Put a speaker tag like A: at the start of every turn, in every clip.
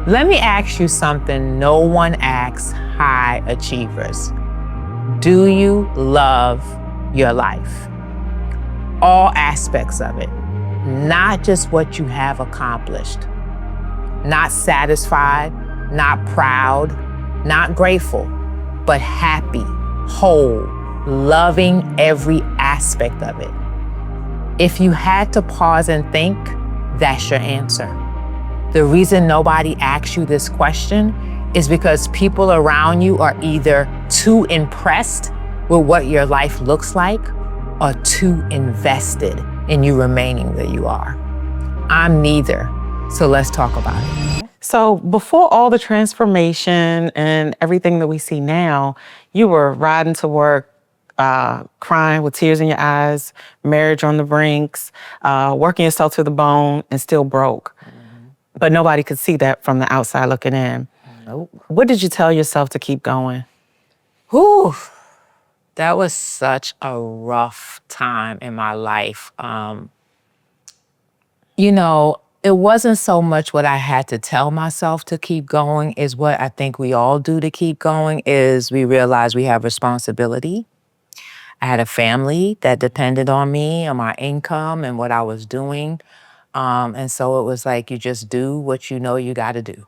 A: Let me ask you something no one asks high achievers. Do you love your life? All aspects of it, not just what you have accomplished. Not satisfied, not proud, not grateful, but happy, whole, loving every aspect of it. If you had to pause and think, that's your answer. The reason nobody asks you this question is because people around you are either too impressed with what your life looks like or too invested in you remaining where you are. I'm neither, so let's talk about it.
B: So before all the transformation and everything that we see now, you were riding to work, crying with tears in your eyes, marriage on the brinks, working yourself to the bone and still broke. But nobody could see that from the outside looking in.
A: Nope.
B: What did you tell yourself to keep going?
A: Whew. That was such a rough time in my life. It wasn't so much what I had to tell myself to keep going is what I think we all do to keep going is we realize we have responsibility. I had a family that depended on me and my income and what I was doing. And so it was like, you just do what you know you got to do.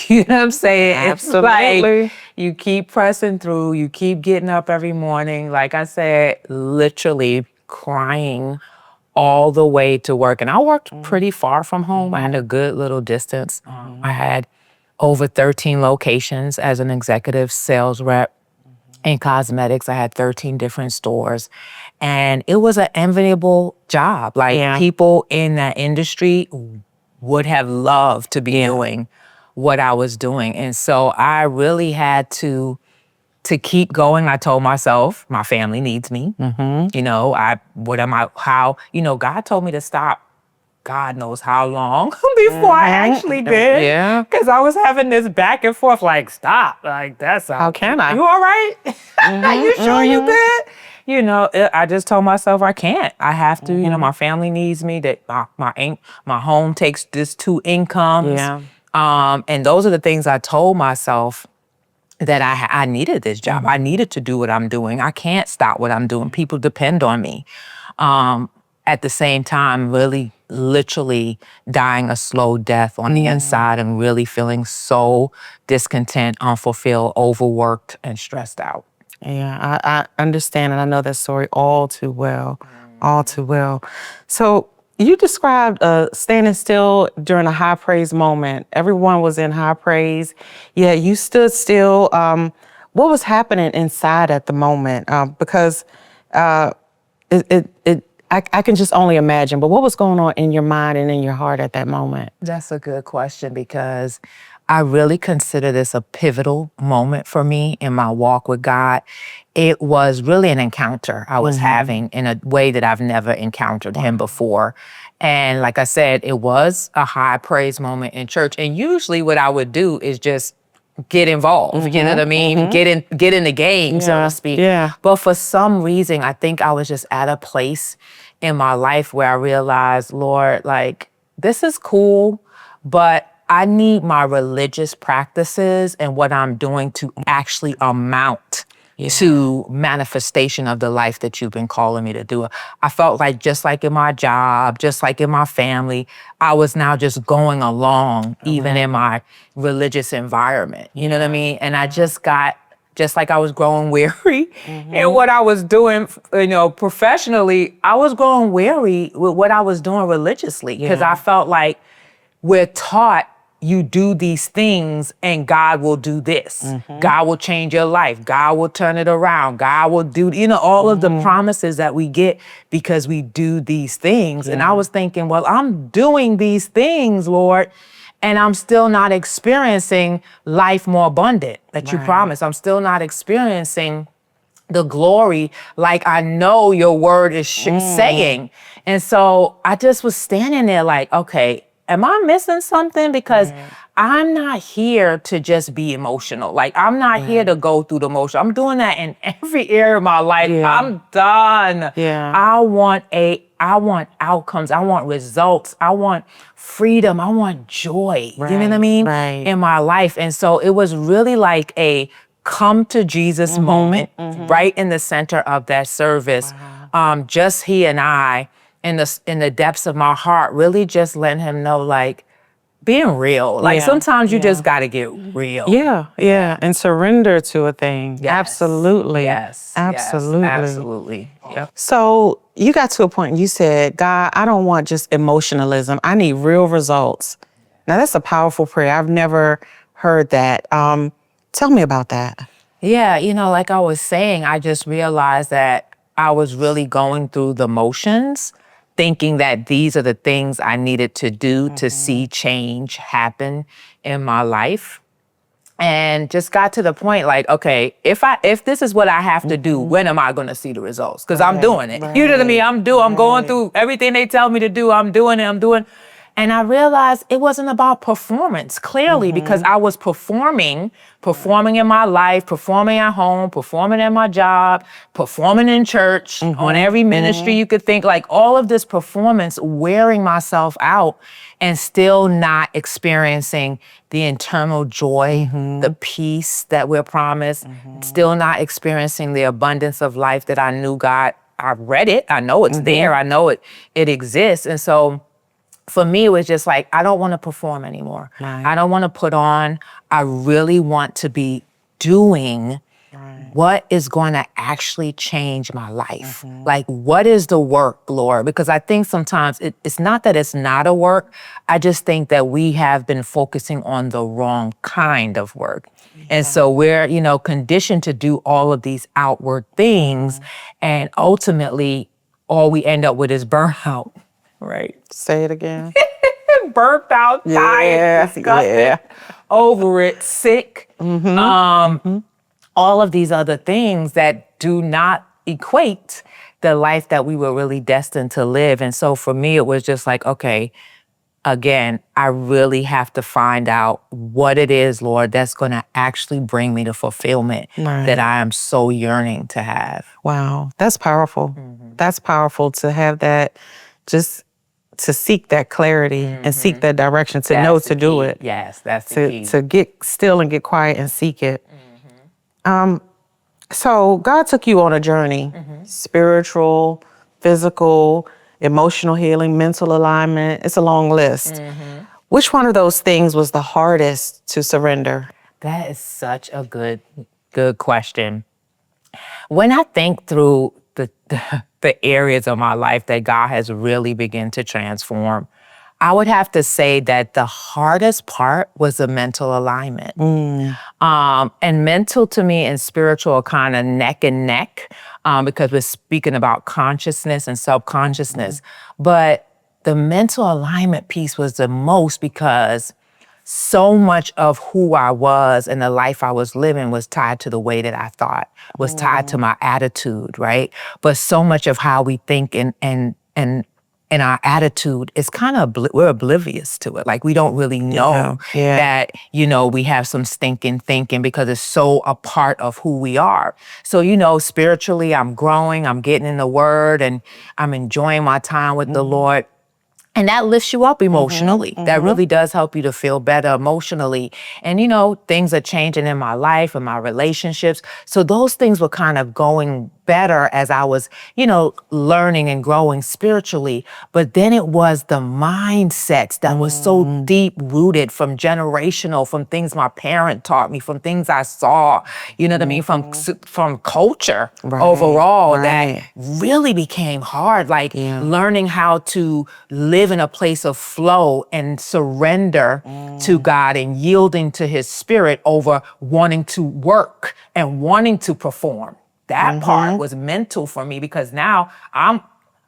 A: You know what I'm saying?
B: Absolutely.
A: It's like you keep pressing through, you keep getting up every morning. Like I said, literally crying all the way to work. And I worked pretty far from home. I had a good little distance. I had over 13 locations as an executive sales rep. In cosmetics, I had 13 different stores. And it was an enviable job. Like people in that industry would have loved to be doing what I was doing. And so I really had to keep going. I told myself, my family needs me. God told me to stop. God knows how long before I actually did.
B: Yeah.
A: Because I was having this back and forth, like, stop. Like, that's
B: How can I?
A: You all right? You sure you good? I just told myself I can't. I have to, my family needs me, that my home takes this 2 incomes.
B: Yeah.
A: And those are the things I told myself that I needed this job. I needed to do what I'm doing. I can't stop what I'm doing. People depend on me. At the same time, really literally dying a slow death on the inside and really feeling so discontent, unfulfilled, overworked, and stressed out.
B: Yeah, I understand, and I know that story all too well, all too well. So you described standing still during a high praise moment. Everyone was in high praise. Yeah, you stood still. What was happening inside at the moment? Because I can just only imagine, but what was going on in your mind and in your heart at that moment?
A: That's a good question because I really consider this a pivotal moment for me in my walk with God. It was really an encounter I was having in a way that I've never encountered him before. And like I said, it was a high praise moment in church. And usually what I would do is just get involved, you know what I mean? Get in the game, so to speak.
B: Yeah.
A: But for some reason, I think I was just at a place in my life where I realized, Lord, like, this is cool, but I need my religious practices and what I'm doing to actually amount to manifestation of the life that you've been calling me to do. I felt like just like in my job, just like in my family, I was now just going along, even in my religious environment. You know what I mean? And I just like I was growing weary in what I was doing, professionally, I was growing weary with what I was doing religiously because I felt like we're taught you do these things and God will do this. God will change your life. God will turn it around. God will do, all of the promises that we get because we do these things. And I was thinking, well, I'm doing these things, Lord, and I'm still not experiencing life more abundant that you promised. I'm still not experiencing the glory like I know your word is saying. And so I just was standing there like, okay, am I missing something? Because I'm not here to just be emotional. Like, I'm not here to go through the motion. I'm doing that in every area of my life.
B: Yeah.
A: I'm done.
B: Yeah.
A: I want outcomes. I want results. I want freedom. I want joy. You know what I mean?
B: Right.
A: In my life. And so it was really like a come to Jesus moment, right in the center of that service. Just he and I, in the depths of my heart, really just letting him know, like, being real. Like,
B: Yeah,
A: sometimes you
B: yeah.
A: just got to get real.
B: Yeah, and surrender to a thing.
A: Yes.
B: Absolutely.
A: Yes.
B: Absolutely.
A: Yes, absolutely. Yep.
B: So you got to a point and you said, God, I don't want just emotionalism. I need real results. Now that's a powerful prayer. I've never heard that. Tell me about that.
A: Yeah, like I was saying, I just realized that I was really going through the motions, thinking that these are the things I needed to do to see change happen in my life. And just got to the point like, okay, if this is what I have to do, when am I going to see the results? Because I'm doing it. You know what I mean? I'm going through everything they tell me to do. I'm doing it. And I realized it wasn't about performance, clearly, because I was performing in my life, performing at home, performing at my job, performing in church, on every ministry you could think, like all of this performance, wearing myself out and still not experiencing the internal joy, the peace that we're promised, still not experiencing the abundance of life that I knew God, I read it, I know it's there, I know it exists. And so for me, it was just like, I don't want to perform anymore.
B: Right.
A: I don't want to put on. I really want to be doing what is going to actually change my life. Like, what is the work, Lord? Because I think sometimes it's not that it's not a work. I just think that we have been focusing on the wrong kind of work. And so we're, conditioned to do all of these outward things. And ultimately, all we end up with is burnout. Right.
B: Say it again.
A: Burnt out, tired, disgusted, over it, sick. All of these other things that do not equate the life that we were really destined to live. And so for me, it was just like, okay, again, I really have to find out what it is, Lord, that's going to actually bring me the fulfillment that I am so yearning to have.
B: Wow, that's powerful. That's powerful to have that, just to seek that clarity and seek that direction, to know to do it.
A: Yes, that's the key.
B: To get still and get quiet and seek it. So God took you on a journey, spiritual, physical, emotional healing, mental alignment. It's a long list. Which one of those things was the hardest to surrender?
A: That is such a good question. When I think through the areas of my life that God has really begun to transform, I would have to say that the hardest part was the mental alignment. And mental to me and spiritual are kind of neck and neck, because we're speaking about consciousness and self-consciousness. But the mental alignment piece was the most, because so much of who I was and the life I was living was tied to the way that I thought, was tied to my attitude, right? But so much of how we think and our attitude is kind of, we're oblivious to it. Like, we don't really know that, we have some stinking thinking, because it's so a part of who we are. So, spiritually, I'm growing, I'm getting in the word, and I'm enjoying my time with the Lord. And that lifts you up emotionally. That really does help you to feel better emotionally. And, things are changing in my life and my relationships. So those things were kind of going better as I was, learning and growing spiritually. But then it was the mindsets that was so deep rooted from generational, from things my parent taught me, from things I saw, you know what I mean, from culture overall, that really became hard. Like learning how to live in a place of flow and surrender to God and yielding to his spirit over wanting to work and wanting to perform. That part was mental for me, because now I'm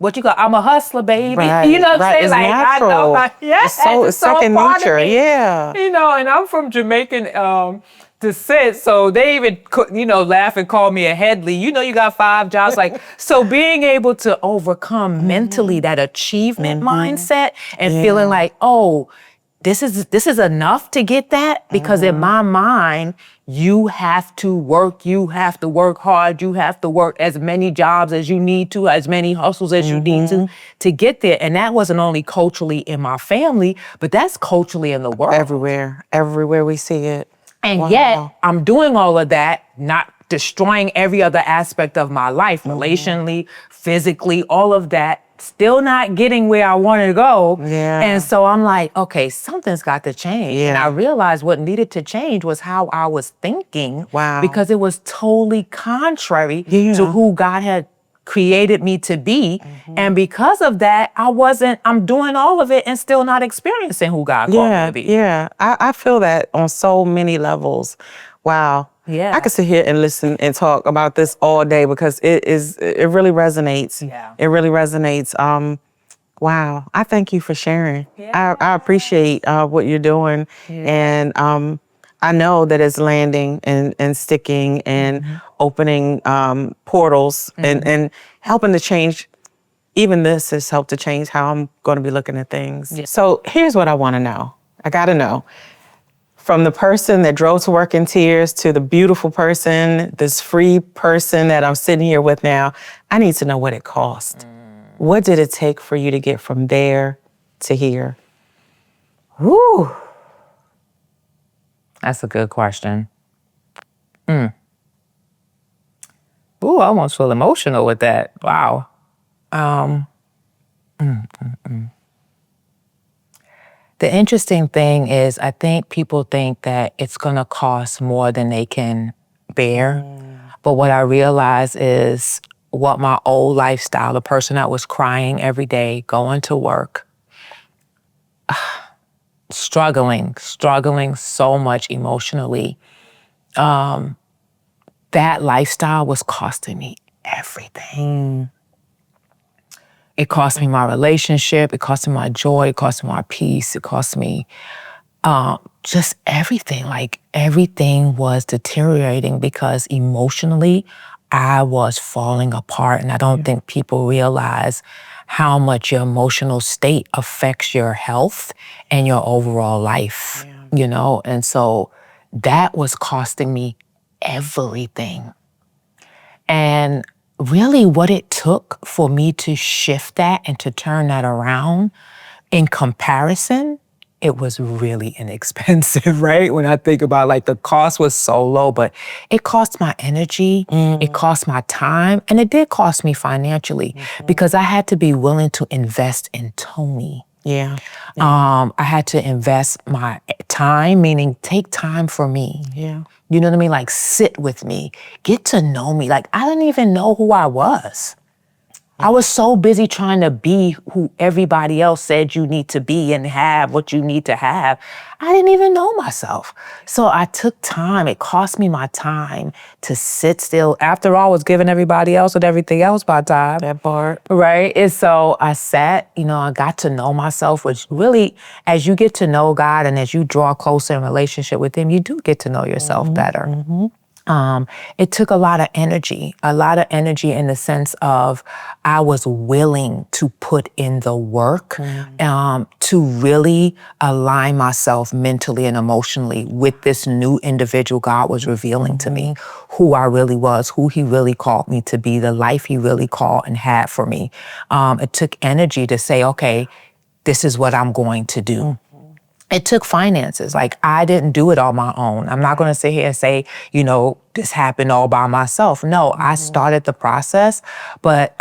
A: a hustler, baby. You know what I'm saying?
B: It's
A: like,
B: natural.
A: I know,
B: it's second nature. Yeah.
A: And I'm from Jamaican to sit. So they even, laugh and call me a Headley. You got 5 jobs. Like, so being able to overcome mentally that achievement mindset and feeling like, oh, this is enough to get that, because in my mind, you have to work hard, you have to work as many jobs as you need to, as many hustles as you need to get there. And that wasn't only culturally in my family, but that's culturally in the world.
B: Everywhere we see it.
A: And yet I'm doing all of that, not destroying every other aspect of my life, relationally, physically, all of that, still not getting where I want to go.
B: Yeah.
A: And so I'm like, okay, something's got to change.
B: Yeah.
A: And I realized what needed to change was how I was thinking.
B: Wow.
A: Because it was totally contrary to who God had created me to be. And because of that, I'm doing all of it and still not experiencing who God called me to be.
B: Yeah, I feel that on so many levels. Wow.
A: Yeah.
B: I could sit here and listen and talk about this all day because it really resonates.
A: Yeah.
B: It really resonates. Wow. I thank you for sharing.
A: Yeah.
B: I appreciate what you're doing. And I know that it's landing and sticking and opening portals and helping to change. Even this has helped to change how I'm going to be looking at things.
A: Yeah.
B: So here's what I want to know. I got to know. From the person that drove to work in tears to the beautiful person, this free person that I'm sitting here with now, I need to know what it cost. What did it take for you to get from there to here?
A: Whew. That's a good question. Ooh, I almost feel emotional with that. Wow. The interesting thing is, I think people think that it's going to cost more than they can bear. But what I realize is what my old lifestyle, the person that was crying every day, going to work, struggling so much emotionally, that lifestyle was costing me everything. It cost me my relationship, it cost me my joy, it cost me my peace, it cost me just everything. Like, everything was deteriorating because emotionally I was falling apart. And I don't think people realize how much your emotional state affects your health and your overall life, And so that was costing me everything. And really what it took for me to shift that and to turn that around, in comparison, it was really inexpensive, right? When I think about, like, the cost was so low, but it cost my energy, it cost my time, and it did cost me financially because I had to be willing to invest in Tonie.
B: Yeah.
A: I had to invest my time, meaning take time for me.
B: Yeah.
A: You know what I mean? Like, sit with me, get to know me. Like, I didn't even know who I was. I was so busy trying to be who everybody else said you need to be and have what you need to have. I didn't even know myself. So I took time. It cost me my time to sit still. After all, I was giving everybody else with everything else my time.
B: That part.
A: Right? And so I sat, I got to know myself, which really, as you get to know God and as you draw closer in relationship with Him, you do get to know yourself better. It took a lot of energy in the sense of I was willing to put in the work to really align myself mentally and emotionally with this new individual God was revealing to me, who I really was, who He really called me to be, the life He really called and had for me. It took energy to say, okay, this is what I'm going to do. It took finances. Like, I didn't do it on my own. I'm not going to sit here and say, this happened all by myself. No, I started the process, but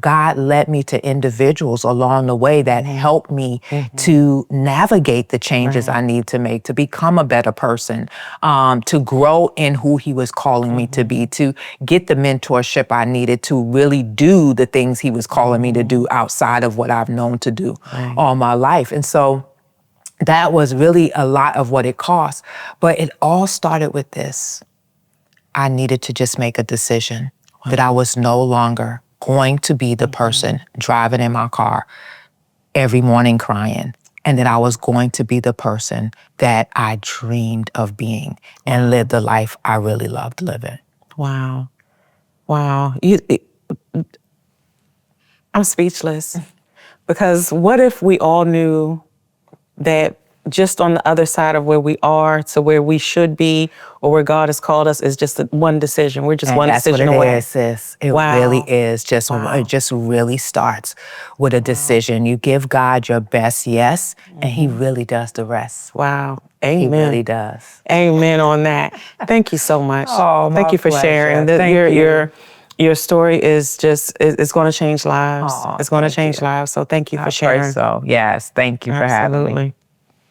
A: God led me to individuals along the way that helped me to navigate the changes I need to make, to become a better person, to grow in who He was calling me to be, to get the mentorship I needed to really do the things He was calling me to do outside of what I've known to do all my life. And so that was really a lot of what it cost. But it all started with this. I needed to just make a decision that I was no longer going to be the person driving in my car every morning crying, and that I was going to be the person that I dreamed of being and live the life I really loved living.
B: Wow. Wow. I'm speechless because what if we all knew that just on the other side of where we are to where we should be or where God has called us is just one decision. We're just
A: And
B: one
A: that's
B: decision
A: what it
B: away.
A: is, sis. It
B: Wow.
A: really is.
B: Wow.
A: It just really starts with a decision. You give God your best yes, and He really does the rest.
B: Wow.
A: He
B: Amen.
A: really does.
B: Amen on that. Thank you so much.
A: Oh,
B: Thank
A: my
B: you for sharing.
A: pleasure. Thank you.
B: Your story is just it's going to change lives.
A: Oh,
B: It's going to
A: thank
B: change
A: you.
B: lives. So thank you
A: I
B: for
A: pray
B: sharing.
A: so. Yes, thank you for having me.
B: Absolutely.